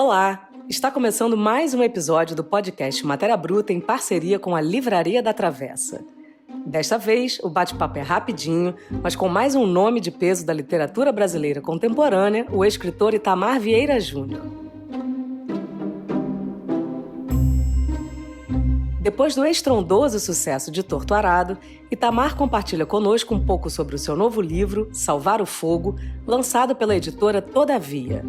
Olá! Está começando mais um episódio do podcast Matéria Bruta em parceria com a Livraria da Travessa. Desta vez, o bate-papo é rapidinho, mas com mais um nome de peso da literatura brasileira contemporânea, o escritor Itamar Vieira Júnior. Depois do estrondoso sucesso de Torto Arado, Itamar compartilha conosco um pouco sobre o seu novo livro, Salvar o Fogo, lançado pela editora Todavia.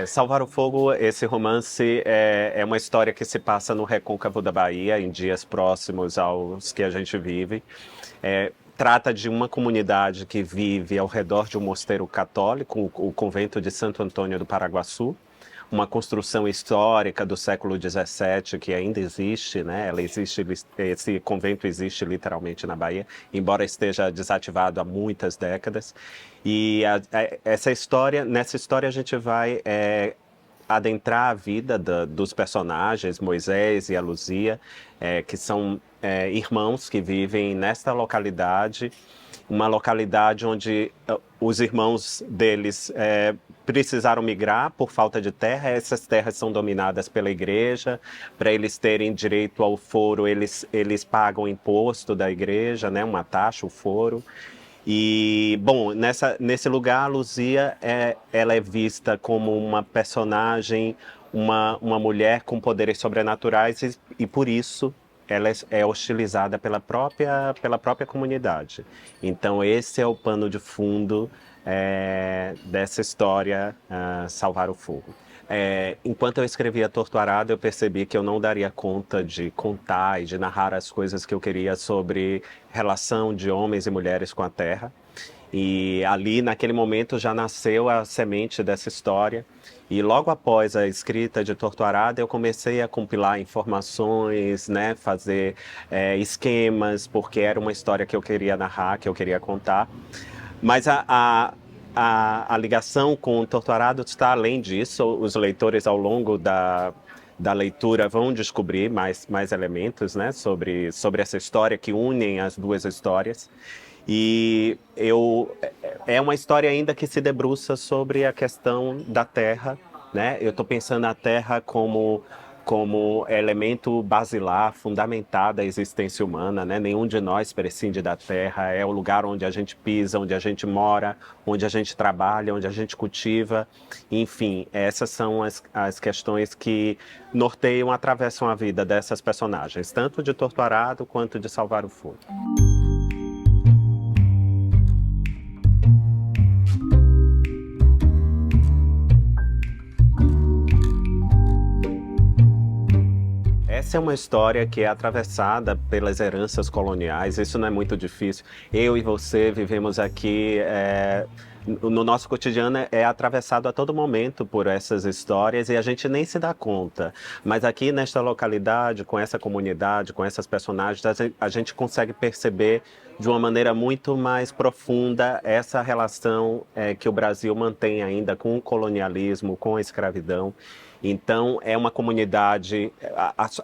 Salvar o Fogo, esse romance é uma história que se passa no recôncavo da Bahia, em dias próximos aos que a gente vive. Trata de uma comunidade que vive ao redor de um mosteiro católico, o convento de Santo Antônio do Paraguaçu, uma construção histórica do século XVII que ainda existe, né? Esse convento existe literalmente na Bahia, embora esteja desativado há muitas décadas. E nessa história a gente vai adentrar a vida dos personagens, Moisés e a Luzia, que são irmãos que vivem nesta localidade, uma localidade onde os irmãos deles precisaram migrar por falta de terra. Essas terras são dominadas pela igreja. Para eles terem direito ao foro, eles pagam o imposto da igreja, né, uma taxa, o foro. E, bom, nesse lugar, a Luzia ela é vista como uma personagem, uma mulher com poderes sobrenaturais e por isso ela é hostilizada pela própria comunidade. Então esse é o pano de fundo dessa história, Salvar o Fogo. Enquanto eu escrevia Torto Arado, eu percebi que eu não daria conta de contar e de narrar as coisas que eu queria sobre relação de homens e mulheres com a terra. E ali, naquele momento, já nasceu a semente dessa história. E logo após a escrita de Torto Arado, eu comecei a compilar informações, né, fazer esquemas, porque era uma história que eu queria narrar, que eu queria contar. Mas a ligação com o Torto Arado está além disso. Os leitores, ao longo da leitura, vão descobrir mais elementos, né, sobre essa história que unem as duas histórias. E é uma história ainda que se debruça sobre a questão da terra, né? Eu estou pensando na terra como elemento basilar, fundamental da existência humana, né? Nenhum de nós prescinde da terra, é o lugar onde a gente pisa, onde a gente mora, onde a gente trabalha, onde a gente cultiva. Enfim, essas são as questões que norteiam, atravessam a vida dessas personagens, tanto de Torto Arado quanto de Salvar o Fogo. Essa é uma história que é atravessada pelas heranças coloniais, isso não é muito difícil. Eu e você vivemos aqui, no nosso cotidiano é atravessado a todo momento por essas histórias e a gente nem se dá conta. Mas aqui nesta localidade, com essa comunidade, com essas personagens, a gente consegue perceber de uma maneira muito mais profunda essa relação que o Brasil mantém ainda com o colonialismo, com a escravidão. Então, é uma comunidade,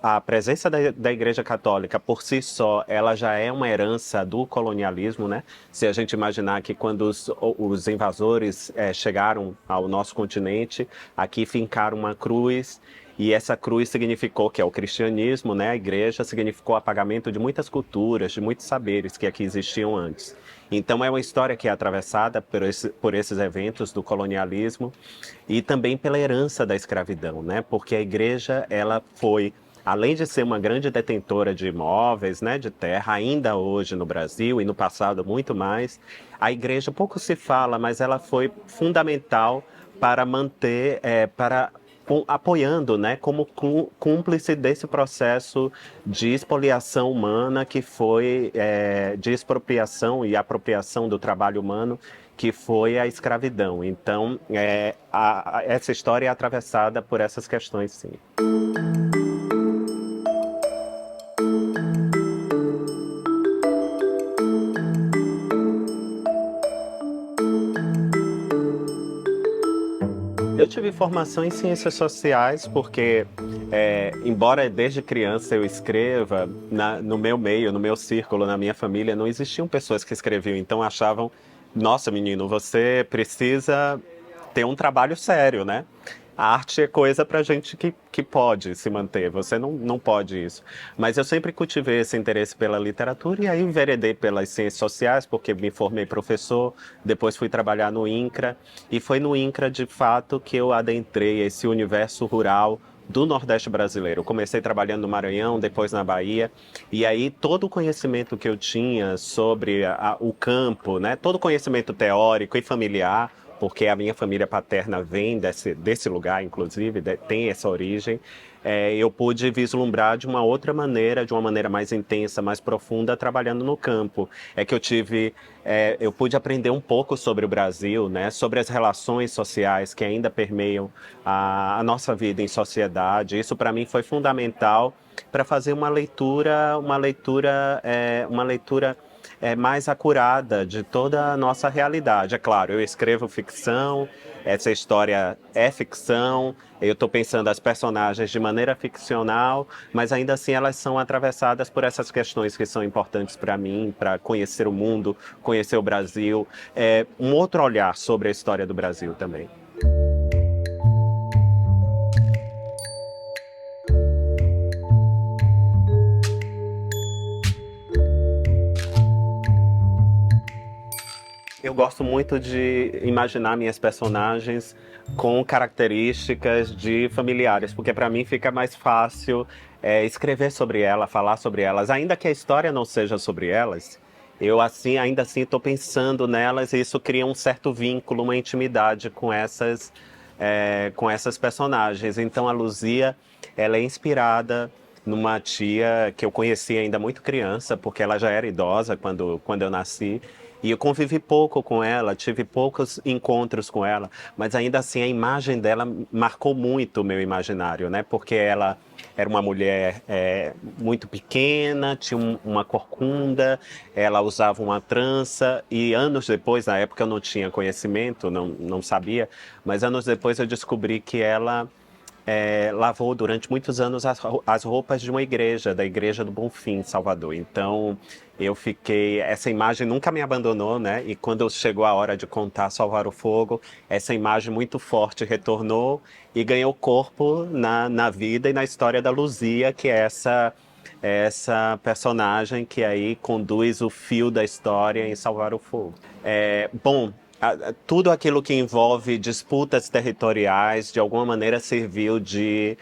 a presença da Igreja Católica por si só, ela já é uma herança do colonialismo, né? Se a gente imaginar que quando os invasores chegaram ao nosso continente, aqui fincaram uma cruz, e essa cruz significou, que é o cristianismo, né? A igreja significou o apagamento de muitas culturas, de muitos saberes que aqui existiam antes. Então é uma história que é atravessada por esses eventos do colonialismo e também pela herança da escravidão, né? Porque a igreja, ela foi, além de ser uma grande detentora de imóveis, né, de terra, ainda hoje no Brasil e no passado muito mais, a igreja pouco se fala, mas ela foi fundamental para manter, apoiando, né, como cúmplice desse processo de expoliação humana que foi, de expropriação e apropriação do trabalho humano, que foi a escravidão. Então, essa história é atravessada por essas questões, sim. Eu tive formação em ciências sociais, porque, embora desde criança eu escreva, no meu meio, no meu círculo, na minha família, não existiam pessoas que escreviam. Então achavam, nossa, menino, você precisa ter um trabalho sério, né? A arte é coisa para gente que pode se manter, você não pode isso. Mas eu sempre cultivei esse interesse pela literatura e aí enveredei pelas ciências sociais, porque me formei professor, depois fui trabalhar no INCRA, e foi no INCRA, de fato, que eu adentrei esse universo rural do Nordeste brasileiro. Eu comecei trabalhando no Maranhão, depois na Bahia, e aí todo o conhecimento que eu tinha sobre o campo, né, todo o conhecimento teórico e familiar, porque a minha família paterna vem desse lugar, inclusive, tem essa origem, eu pude vislumbrar de uma outra maneira, de uma maneira mais intensa, mais profunda, trabalhando no campo. É que eu pude aprender um pouco sobre o Brasil, né, sobre as relações sociais que ainda permeiam a nossa vida em sociedade. Isso, para mim, foi fundamental para fazer uma leitura mais acurada de toda a nossa realidade. É claro, eu escrevo ficção, essa história é ficção, eu estou pensando as personagens de maneira ficcional, mas ainda assim elas são atravessadas por essas questões que são importantes para mim, para conhecer o mundo, conhecer o Brasil, um outro olhar sobre a história do Brasil também. Eu gosto muito de imaginar minhas personagens com características de familiares, porque para mim fica mais fácil escrever sobre elas, falar sobre elas, ainda que a história não seja sobre elas. Eu ainda assim estou pensando nelas e isso cria um certo vínculo, uma intimidade com essas personagens. Então a Luzia, ela é inspirada numa tia que eu conheci ainda muito criança, porque ela já era idosa quando eu nasci. E eu convivi pouco com ela, tive poucos encontros com ela, mas ainda assim a imagem dela marcou muito o meu imaginário, né? Porque ela era uma mulher muito pequena, tinha uma corcunda, ela usava uma trança e anos depois, na época eu não tinha conhecimento, não sabia, mas anos depois eu descobri que ela lavou durante muitos anos as roupas de uma igreja, da Igreja do Bonfim, em Salvador. Então, essa imagem nunca me abandonou, né? E quando chegou a hora de contar Salvar o Fogo, essa imagem muito forte retornou e ganhou corpo na vida e na história da Luzia, que é essa personagem que aí conduz o fio da história em Salvar o Fogo. Bom, tudo aquilo que envolve disputas territoriais, de alguma maneira serviu de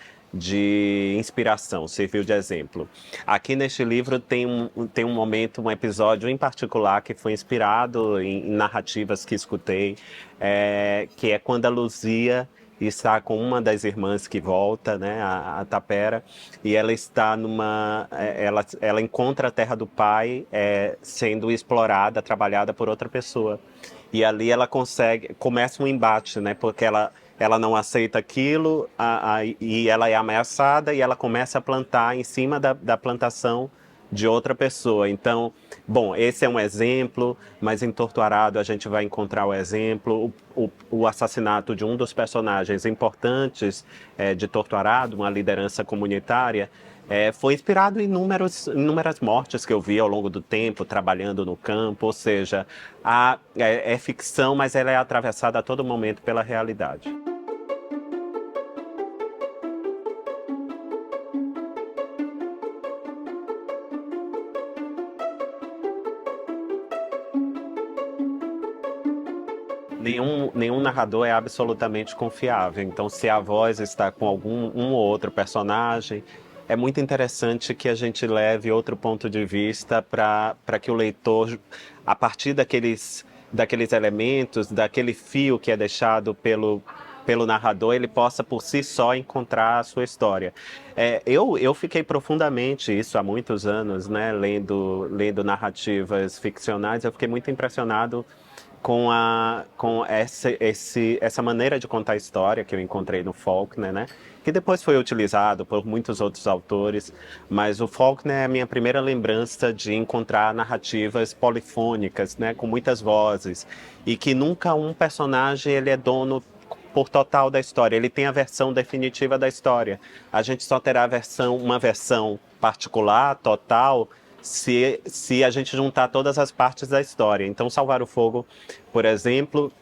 inspiração, serviu de exemplo. Aqui neste livro tem um momento, um episódio em particular que foi inspirado em narrativas que escutei, que é quando a Luzia está com uma das irmãs que volta, né, a Tapera, e ela está ela encontra a terra do pai sendo explorada, trabalhada por outra pessoa. E ali ela começa um embate, né? Porque ela não aceita aquilo e ela é ameaçada e ela começa a plantar em cima da plantação de outra pessoa. Então, bom, esse é um exemplo, mas em Torturado a gente vai encontrar o exemplo, o assassinato de um dos personagens importantes de Torturado, uma liderança comunitária, foi inspirado em inúmeras mortes que eu vi ao longo do tempo, trabalhando no campo, ou seja, é ficção, mas ela é atravessada a todo momento pela realidade. Nenhum narrador é absolutamente confiável. Então, se a voz está com um ou outro personagem, é muito interessante que a gente leve outro ponto de vista para que o leitor, a partir daqueles elementos, daquele fio que é deixado pelo narrador, ele possa por si só encontrar a sua história. Eu fiquei profundamente, isso há muitos anos, né, lendo narrativas ficcionais, eu fiquei muito impressionado com essa maneira de contar a história que eu encontrei no Faulkner, né? Que depois foi utilizado por muitos outros autores, mas o Faulkner é a minha primeira lembrança de encontrar narrativas polifônicas, né? Com muitas vozes, e que nunca um personagem ele é dono por total da história. Ele tem a versão definitiva da história. A gente só terá uma versão particular, total, se a gente juntar todas as partes da história. Então, Salvar o Fogo, por exemplo,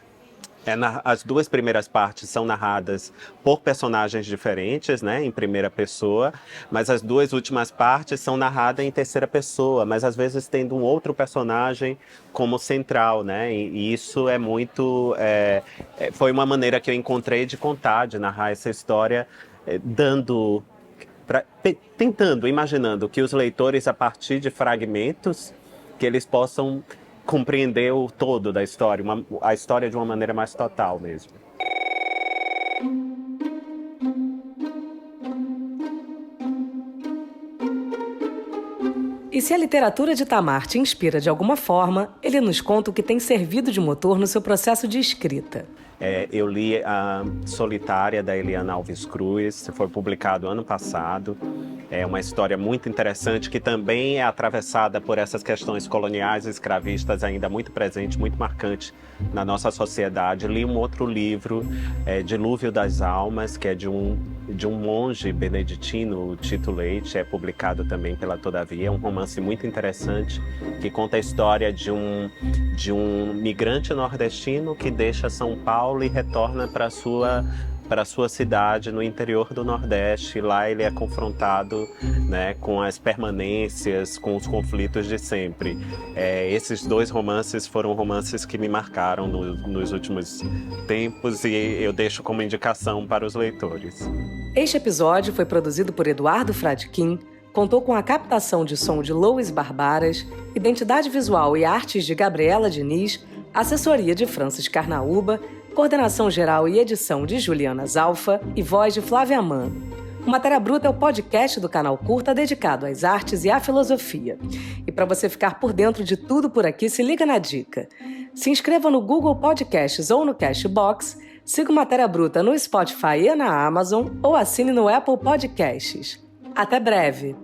as duas primeiras partes são narradas por personagens diferentes, né, em primeira pessoa, mas as duas últimas partes são narradas em terceira pessoa, mas às vezes tendo um outro personagem como central, né, e isso é muito... foi uma maneira que eu encontrei de contar, de narrar essa história, tentando, imaginando que os leitores, a partir de fragmentos, que eles possam compreender o todo da história, a história de uma maneira mais total mesmo. E se a literatura de Itamar te inspira de alguma forma, ele nos conta o que tem servido de motor no seu processo de escrita. Eu li a Solitária, da Eliana Alves Cruz, foi publicado ano passado. É uma história muito interessante que também é atravessada por essas questões coloniais e escravistas ainda muito presente, muito marcante na nossa sociedade. Li um outro livro, Dilúvio das Almas, que é de um monge beneditino, o Tito Leite, é publicado também pela Todavia. É um romance muito interessante que conta a história de um migrante nordestino que deixa São Paulo e retorna para sua cidade no interior do Nordeste. Lá ele é confrontado, né, com as permanências, com os conflitos de sempre. Esses dois romances foram romances que me marcaram nos últimos tempos e eu deixo como indicação para os leitores. Este episódio foi produzido por Eduardo Fradkin, contou com a captação de som de Lois Barbaras, identidade visual e artes de Gabriela Diniz, assessoria de Francis Carnaúba, coordenação geral e edição de Juliana Zalfa e voz de Flávia Mann. O Matéria Bruta é o podcast do canal Curta dedicado às artes e à filosofia. E para você ficar por dentro de tudo por aqui, se liga na dica. Se inscreva no Google Podcasts ou no Cashbox, siga o Matéria Bruta no Spotify e na Amazon ou assine no Apple Podcasts. Até breve!